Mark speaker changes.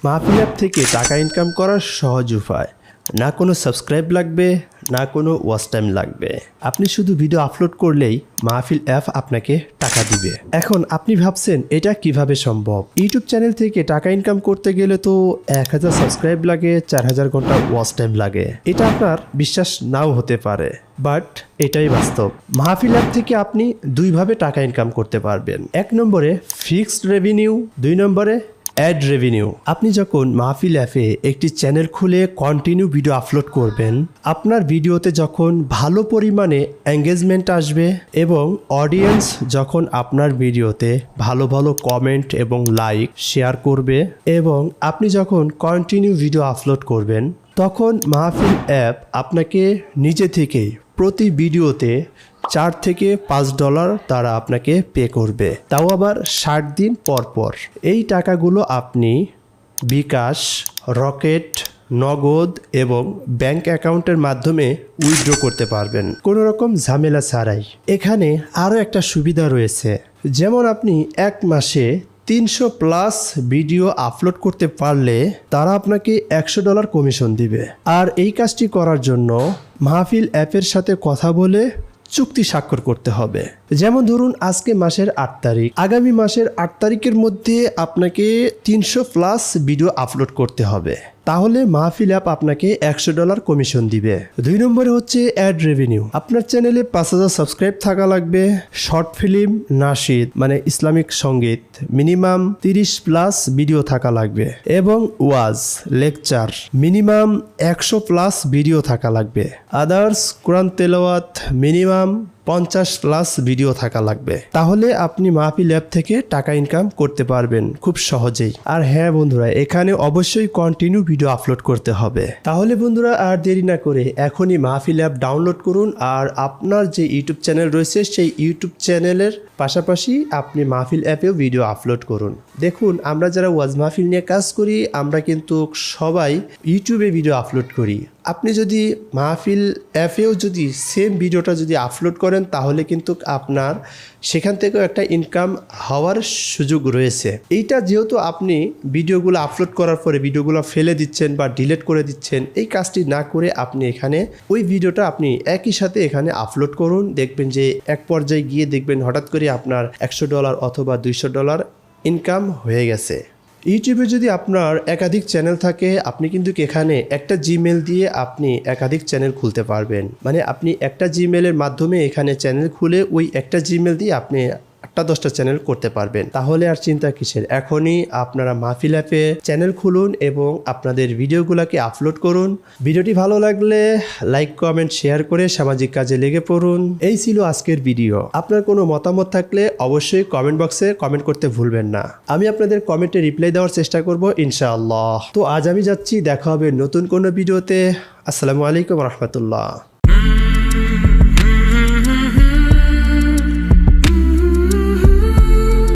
Speaker 1: মাহফিল অ্যাপ থেকে টাকা ইনকাম করার সহজ উপায়। না কোনো সাবস্ক্রাইব লাগবে, না কোনো ওয়াচ টাইম লাগবে। আপনি শুধু ভিডিও আপলোড করলেই মাহফিল অ্যাপ আপনাকে টাকা দিবে। এখন আপনি ভাবছেন এটা কিভাবে সম্ভব? ইউটিউব চ্যানেল থেকে টাকা ইনকাম করতে গেলে তো 1000 সাবস্ক্রাইব লাগে, 4000 ঘন্টা ওয়াচ টাইম লাগে। এটা আপনার বিশ্বাস নাও হতে পারে, বাট এটাই বাস্তব। মাহফিল অ্যাপ থেকে আপনি দুইভাবে টাকা ইনকাম করতে পারবেন। 1 নম্বরে ফিক্সড রেভিনিউ, 2 নম্বরে অ্যাড রেভিনিউ। আপনি যখন মাহফিল অ্যাপে একটি চ্যানেল খুলে কন্টিনিউ ভিডিও আপলোড করবেন, আপনার ভিডিওতে যখন ভালো পরিমাণে এঙ্গেজমেন্ট আসবে এবং অডিয়েন্স যখন আপনার ভিডিওতে ভালো ভালো কমেন্ট এবং লাইক শেয়ার করবে এবং আপনি যখন কন্টিনিউ ভিডিও আপলোড করবেন, তখন মাহফিল অ্যাপ আপনাকে নিজে থেকেই প্রতি ভিডিওতে $4 থেকে $5 তারা আপনাকে পে করবে, তাও আবার 60 দিন পর পর। এই টাকাগুলো আপনি বিকাশ, রকেট, নগদ এবং ব্যাংক অ্যাকাউন্টের মাধ্যমে উইথড্র করতে পারবেন কোনো রকম ঝামেলা ছাড়াই। এখানে আরও একটা সুবিধা রয়েছে, যেমন আপনি 1 মাসে 300+ ভিডিও আপলোড করতে পারলে তারা আপনাকে $100 কমিশন দিবে। আর এই কাজটি করার জন্য মাহফিল অ্যাপের সাথে কথা বলে চুক্তি স্বাক্ষর করতে হবে। যেমন ধরুন আজকে মাসের 8 তারিখ, আগামী মাসের 8 তারিখের মধ্যে আপনাকে 300+ ভিডিও আপলোড করতে হবে, তাহলে মাহফিল অ্যাপ আপনাকে $100 কমিশন দিবে। 2 নম্বরে হচ্ছে অ্যাড রেভিনিউ। আপনার চ্যানেলে 5000 সাবস্ক্রাইব থাকা লাগবে, শর্ট ফিল্ম, নাশিদ মানে ইসলামিক সঙ্গীত মিনিমাম 30+ ভিডিও থাকা লাগবে এবং ওয়াজ, লেকচার মিনিমাম 100+ ভিডিও থাকা লাগবে। আদার্স কোরআন তেলাওয়াত মিনিমাম 50+ ভিডিও থাকা লাগবে। তাহলে আপনি মাহফিল অ্যাপ থেকে টাকা ইনকাম করতে পারবেন খুব সহজেই। আর হ্যাঁ বন্ধুরা, এখানে অবশ্যই কন্টিনিউ ভিডিও আপলোড করতে হবে। তাহলে বন্ধুরা আর দেরি না করে এখনই মাহফিল অ্যাপ ডাউনলোড করুন। আর আপনার যে ইউটিউব চ্যানেল রয়েছে সেই ইউটিউব চ্যানেলের পাশাপাশি আপনি মাহফিল অ্যাপেও ভিডিও আপলোড করুন। দেখুন, আমরা যারা ওয়াজ মাহফিল নিয়ে কাজ করি, আমরা কিন্তু সবাই ইউটিউবে ভিডিও আপলোড করি। আপনি যদি মাহফিল অ্যাপেও যদি সেম ভিডিওটা যদি আপলোড করেন, তাহলে কিন্তু আপনার সেখান থেকেও একটা ইনকাম হওয়ার সুযোগ রয়েছে। এইটা যেহেতু আপনি ভিডিওগুলো আপলোড করার পরে ভিডিওগুলো ফেলে দিচ্ছেন বা ডিলিট করে দিচ্ছেন, এই কাজটি না করে আপনি এখানে ওই ভিডিওটা আপনি একই সাথে এখানে আপলোড করুন। দেখবেন যে এক পর্যায়ে গিয়ে দেখবেন হঠাৎ করে আপনার $100 অথবা $200 ইনকাম হয়ে গেছে। ইউটিউবে যদি আপনার একাধিক চ্যানেল থাকে, আপনি কিন্তু এখানে একটা জিমেল দিয়ে আপনি একাধিক চ্যানেল খুলতে পারবেন। মানে আপনি একটা জিমেলের মাধ্যমে এখানে চ্যানেল খুলে ওই একটা জিমেল দিয়ে আপনি 8-10টা চ্যানেল করতে পারবেন। তাহলে আর চিন্তা কিসের? এখনই আপনারা মাহফিল অ্যাপে চ্যানেল খুলুন এবং আপনাদের ভিডিওগুলোকে আপলোড করুন। ভিডিওটি ভালো লাগলে লাইক, কমেন্ট, শেয়ার করে সামাজিক কাজে লেগে পড়ুন। এই ছিল আজকের ভিডিও। আপনার কোনো মতামত থাকলে অবশ্যই কমেন্ট বক্সে কমেন্ট করতে ভুলবেন না। আমি আপনাদের কমেন্টে রিপ্লাই দেওয়ার চেষ্টা করব ইনশাআল্লাহ। তো আজ আমি যাচ্ছি, দেখা হবে নতুন কোনো ভিডিওতে। আসসালামু আলাইকুম রহমতুল্লাহ।